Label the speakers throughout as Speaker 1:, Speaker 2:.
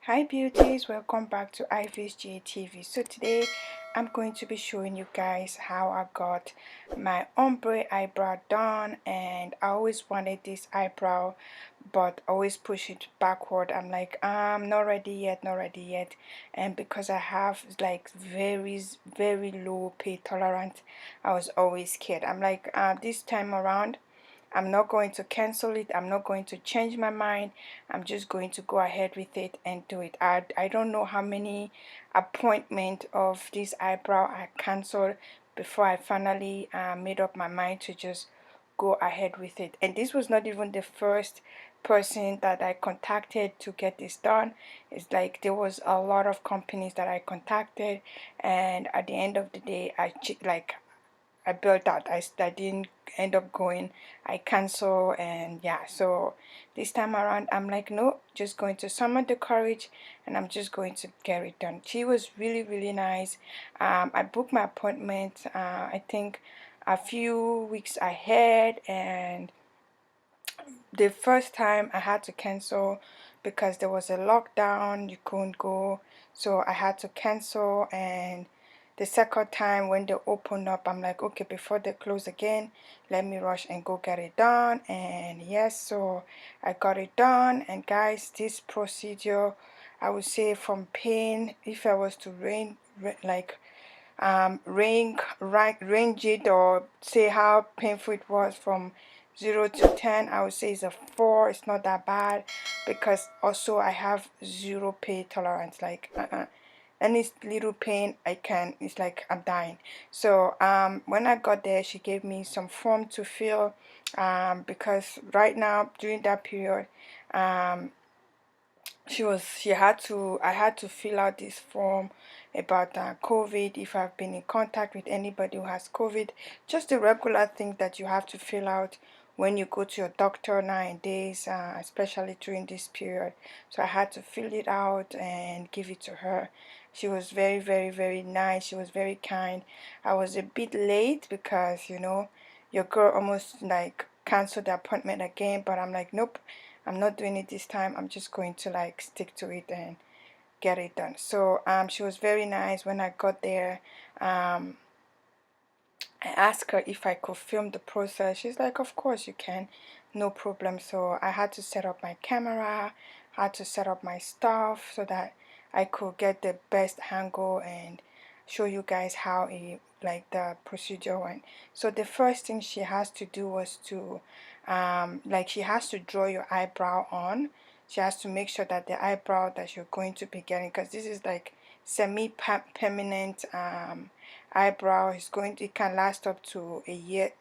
Speaker 1: Hi beauties, welcome back to Ivy's TV. So today I'm going to be showing you guys how I got my ombre eyebrow done, and I always wanted this eyebrow but always push it backward. I'm like, not ready yet, not ready yet. And because I have like very low pain tolerance, I was always scared. I'm like, this time around I'm not going to cancel it. I'm not going to change my mind. I'm just going to go ahead with it and do it. I don't know how many appointments of this eyebrow I canceled before I finally made up my mind to just go ahead with it. And this was not even the first person that I contacted to get this done. It's like there was a lot of companies that I contacted, and at the end of the day I built out. I didn't end up going. I cancel, and yeah. So this time around, I'm like, no, just going to summon the courage, and I'm just going to get it done. She was really nice. I booked my appointment. I think a few weeks ahead, and the first time I had to cancel because there was a lockdown. You couldn't go, so I had to cancel. And the second time when they opened up, I'm like, okay, before they close again, let me rush and go get it done. And yes, so I got it done. And guys, this procedure, I would say from pain, if I was to range it or say how painful it was from 0 to 10, I would say it's a 4. It's not that bad because also I have zero pain tolerance. Like any little pain it's like I'm dying. So when I got there, she gave me some form to fill, because right now during that period, um I had to fill out this form about COVID, if I've been in contact with anybody who has COVID, just the regular thing that you have to fill out when you go to your doctor nowadays, especially during this period. So I had to fill it out and give it to her. She was very nice. She was very kind. I was a bit late because your girl almost like canceled the appointment again, but I'm like, nope, I'm not doing it this time. I'm just going to like stick to it and get it done. So she was very nice. When I got there, I asked her if I could film the process. She's like, of course you can, no problem. So I had to set up my camera, had to set up my stuff so that I could get the best angle and show you guys how the procedure went. So the first thing she has to do was to she has to draw your eyebrow on. She has to make sure that the eyebrow that you're going to be getting, because this is like semi-permanent eyebrow, is going to, it can last up to a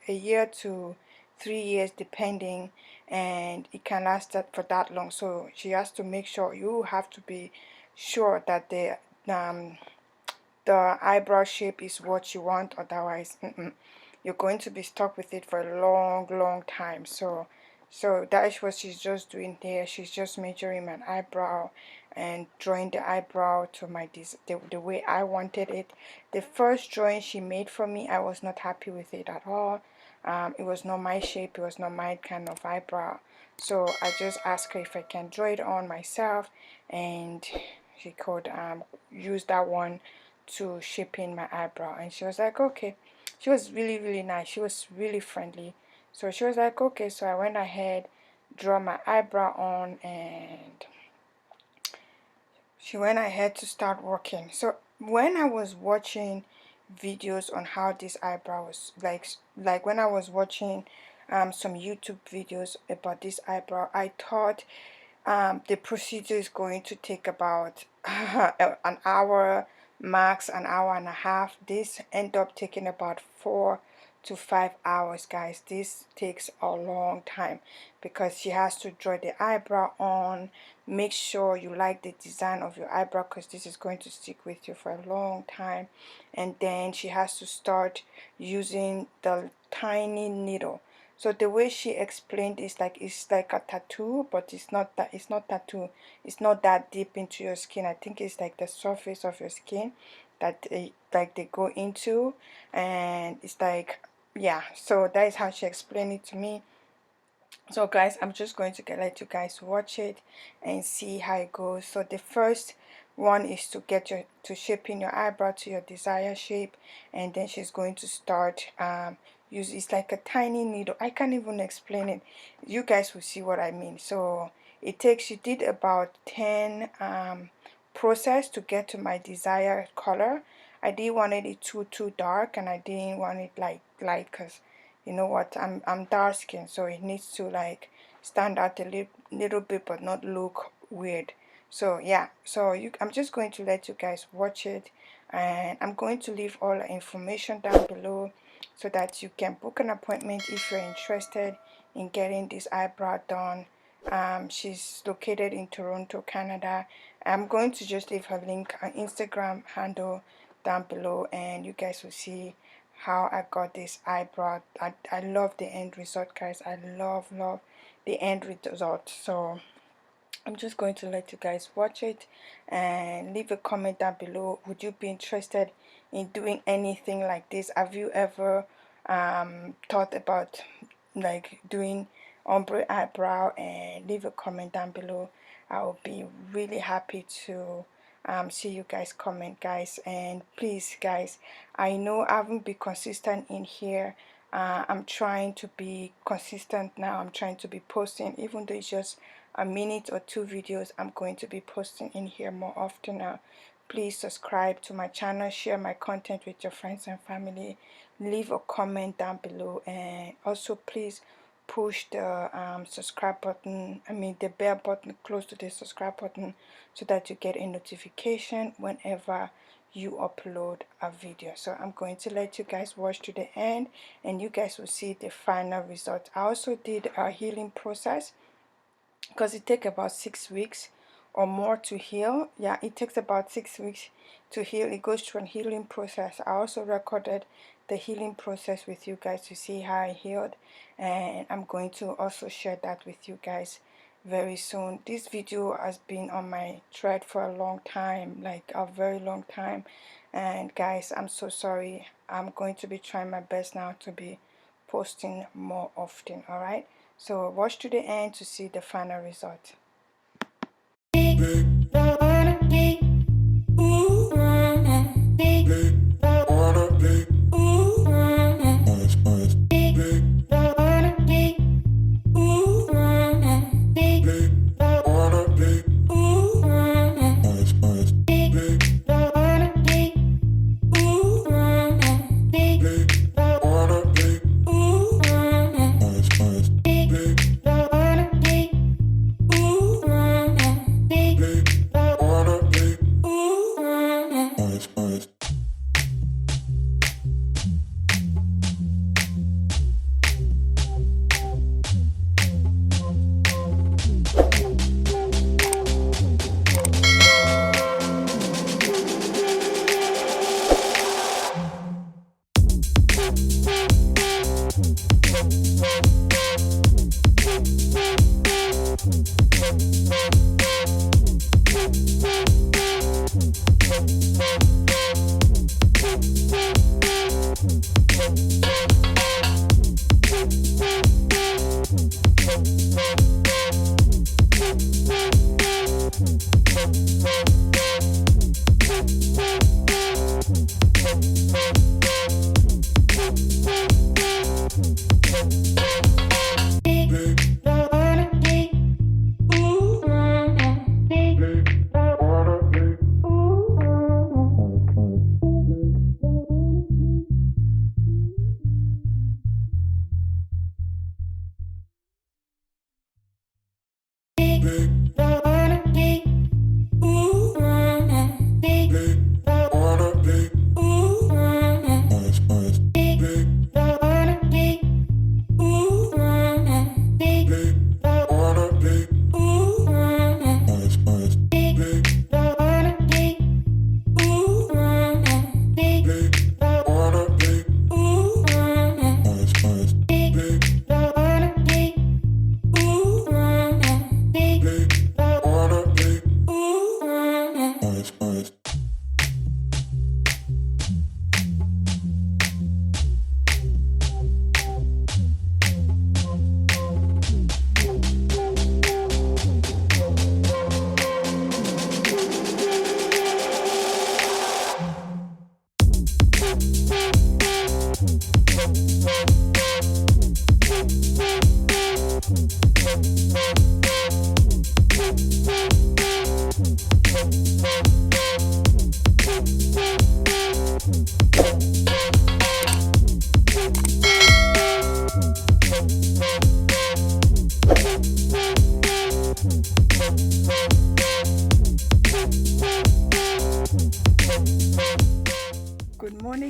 Speaker 1: year to 3 years depending, and it can last for that long. So she has to make sure, you have to be sure that the eyebrow shape is what you want. Otherwise you're going to be stuck with it for a long time. So that is what she's just doing there. She's just measuring my eyebrow and drawing the eyebrow to the way I wanted it. The first drawing she made for me, I was not happy with it at all. It was not my shape, it was not my kind of eyebrow. So I just asked her if I can draw it on myself, and she could use that one to shape in my eyebrow. And she was like, okay. She was really nice. She was really friendly. So she was like, okay. So I went ahead, draw my eyebrow on, and she went ahead to start working. So when I was watching videos on how this eyebrow was like when I was watching some YouTube videos about this eyebrow, I thought the procedure is going to take about an hour, max an hour and a half. This end up taking about 4 to 5 hours, guys. This takes a long time because she has to draw the eyebrow on, make sure you like the design of your eyebrow, because this is going to stick with you for a long time. And then she has to start using the tiny needle. So the way she explained is like it's like a tattoo, but it's not that. It's not tattoo. It's not that deep into your skin. I think it's like the surface of your skin that they go into, and it's like, yeah. So that is how she explained it to me. So guys, I'm just going to let you guys watch it and see how it goes. So the first one is to get your shaping your eyebrow to your desired shape, and then she's going to start use it's like a tiny needle. I can't even explain it. You guys will see what I mean. So it takes, she did about 10 process to get to my desired color. I didn't want it too dark, and I didn't want it like light, because you know what, I'm dark skinned, so it needs to like stand out a little bit but not look weird. So yeah, so I'm just going to let you guys watch it, and I'm going to leave all the information down below so that you can book an appointment if you're interested in getting this eyebrow done. She's located in Toronto, Canada. I'm going to just leave her link, her Instagram handle down below, and you guys will see how I got this eyebrow. I love the end result, guys. I love the end result. So I'm just going to let you guys watch it and leave a comment down below. Would you be interested in doing anything like this? Have you ever thought about like doing ombre eyebrow? And leave a comment down below. I will be really happy to see you guys comment, guys. And please guys, I know I haven't been consistent in here. I'm trying to be consistent now. I'm trying to be posting, even though it's just a minute or two videos. I'm going to be posting in here more often now. Please subscribe to my channel, share my content with your friends and family, leave a comment down below, and also please push the subscribe button, the bell button close to the subscribe button, so that you get a notification whenever you upload a video. So I'm going to let you guys watch to the end, and you guys will see the final result. I also did a healing process, because it takes about 6 weeks or more to heal. Yeah, it takes about 6 weeks to heal. It goes through a healing process. I also recorded the healing process with you guys to see how I healed, and I'm going to also share that with you guys very soon. This video has been on my thread for a long time, like a very long time, and guys, I'm so sorry. I'm going to be trying my best now to be posting more often. All right, so watch to the end to see the final result.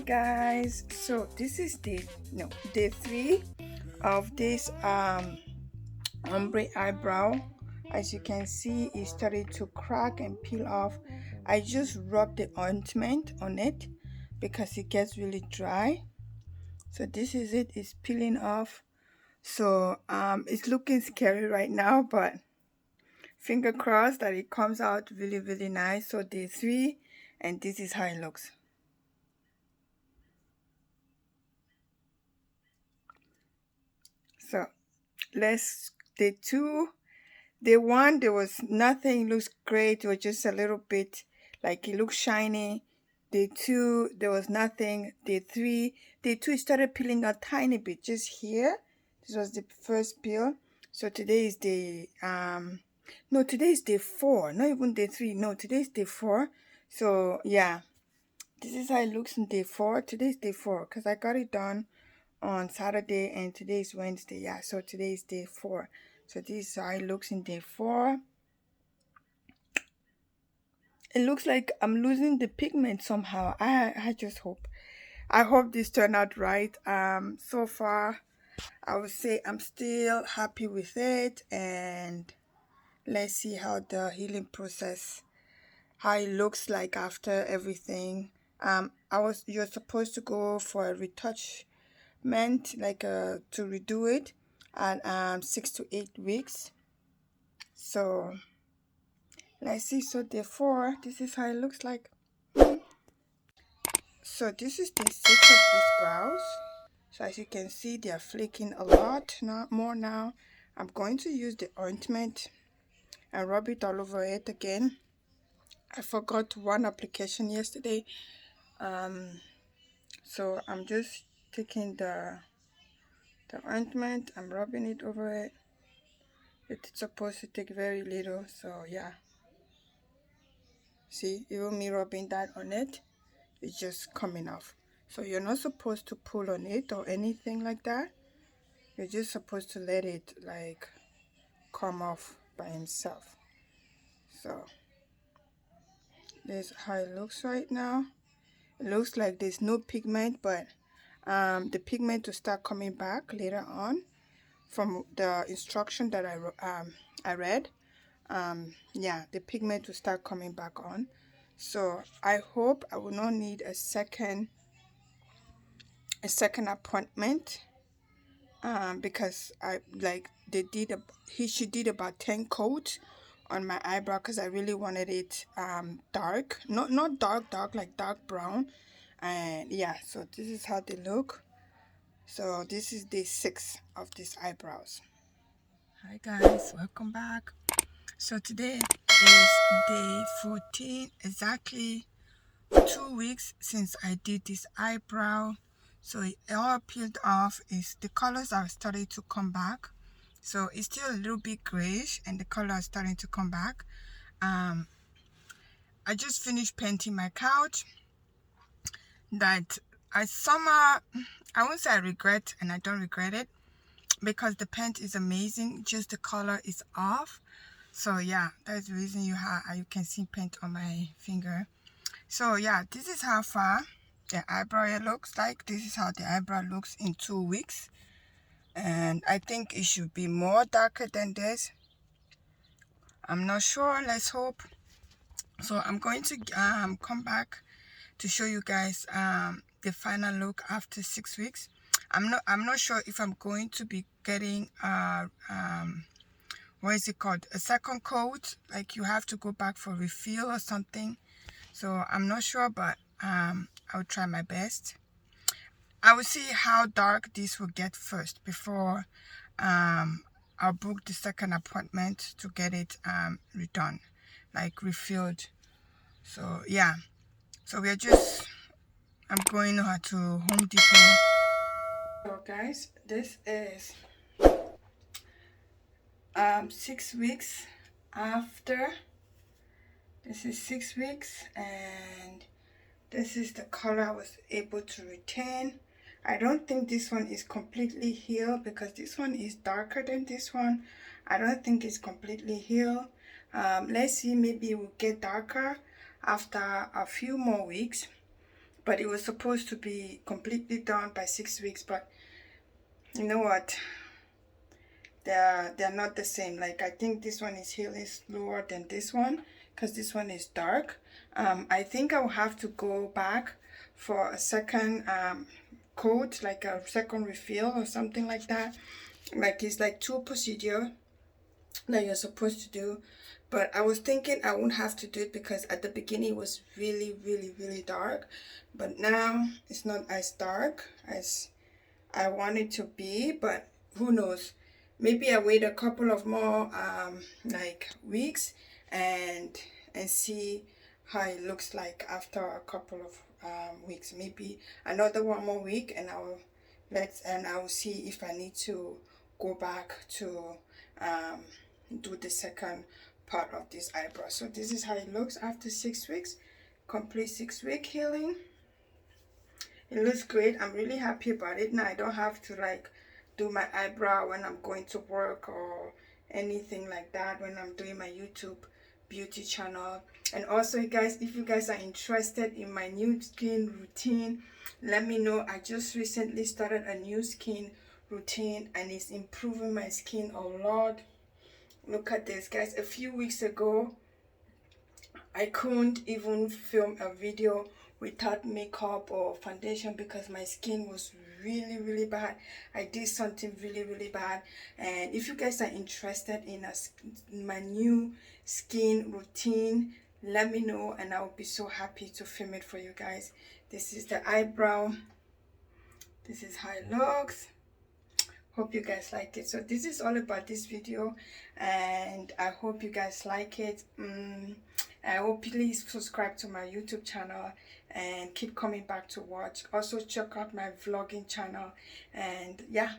Speaker 1: Guys, so this is day 3 of this ombre eyebrow. As you can see, it started to crack and peel off. I just rubbed the ointment on it because it gets really dry. So this is it. It's peeling off. So it's looking scary right now, but finger crossed that it comes out really nice. So day 3, and this is how it looks. So let's day 2. Day 1, there was nothing. It looks great. It was just a little bit like it looks shiny. Day 2, there was nothing. Day 3, it started peeling a tiny bit just here. This was the first peel. So today is today is day 4. Not even day 3. No, today is day 4. So yeah, this is how it looks in day 4. Today is day 4 because I got it done on Saturday and today is Wednesday. Yeah, so today is day 4. So this is how it looks in day 4. It looks like I'm losing the pigment somehow. I just hope. I hope this turned out right. So far, I would say I'm still happy with it, and let's see how the healing process, how it looks like after everything. You're supposed to go for a retouchment, like to redo it at 6 to 8 weeks. So let's see. So day 4, this is how it looks like. So this is day 6 of these brows. So as you can see, they are flaking a lot more now. I'm going to use the ointment and rub it all over it again. I forgot one application yesterday, so I'm just taking the ointment, I'm rubbing it over it. It's supposed to take very little, so yeah. See, even me rubbing that on it, it's just coming off. So you're not supposed to pull on it or anything like that. You're just supposed to let it like come off by himself. So this is how it looks right now. It looks like there's no pigment, but the pigment will start coming back later on from the instruction that I read. Yeah, the pigment will start coming back on. So I hope I will not need a second appointment, because she did about 10 coats on my eyebrow because I really wanted it dark, not dark like dark brown. And yeah, so this is how they look. So this is day 6 of these eyebrows. Hi guys, welcome back. So today is day 14, exactly 2 weeks since I did this eyebrow. So it all peeled off. The colors are starting to come back. So it's still a little bit grayish and the color is starting to come back. I just finished painting my couch. That I won't say I regret, and I don't regret it, because the paint is amazing, just the color is off. So yeah, that's the reason you can see paint on my finger. So yeah, this is how far the eyebrow looks like. This is how the eyebrow looks in 2 weeks, and I think it should be more darker than this. I'm not sure, let's hope. So I'm going to come back to show you guys the final look after 6 weeks. I'm not sure if I'm going to be getting what is it called, a second coat, like you have to go back for refill or something. So I'm not sure, but I'll try my best. I will see how dark this will get first before I'll book the second appointment to get it redone, like refilled. So yeah, so I'm going to Home Depot. So guys, this is 6 weeks after. This is 6 weeks, and this is the color I was able to retain. I don't think this one is completely healed because this one is darker than this one. I don't think it's completely healed. Let's see, maybe it will get darker after a few more weeks. but it was supposed to be completely done by 6 weeks. But you know what, they're not the same. Like, I think this one is healing slower than this one because this one is dark. I think I'll have to go back for a second coat, like a second refill or something like that. Like, it's like 2 procedures that you're supposed to do. But I was thinking I won't have to do it because at the beginning it was really, really, really dark. But now it's not as dark as I want it to be. But who knows? Maybe I wait a couple of more like weeks and see how it looks like after a couple of weeks. Maybe another 1 more week, and I will see if I need to go back to um, do the second part of this eyebrow. So this is how it looks after 6 weeks, complete 6 week healing. It looks great. I'm really happy about it. Now I don't have to like do my eyebrow when I'm going to work or anything like that when I'm doing my YouTube beauty channel. And also, you guys, if you guys are interested in my new skin routine, let me know. I just recently started a new skin routine and it's improving my skin a lot. Look at this, guys. A few weeks ago I couldn't even film a video without makeup or foundation because my skin was really, really bad. I did something really, really bad. And if you guys are interested in my new skin routine, let me know and I will be so happy to film it for you guys. This is the eyebrow. This is how it looks. Hope you guys liked it. So this is all about this video and I hope you guys like it. I hope please subscribe to my YouTube channel and keep coming back to watch. Also check out my vlogging channel and yeah,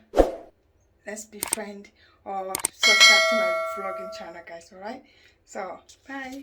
Speaker 1: let's be friends or subscribe to my vlogging channel, guys. All right, so bye.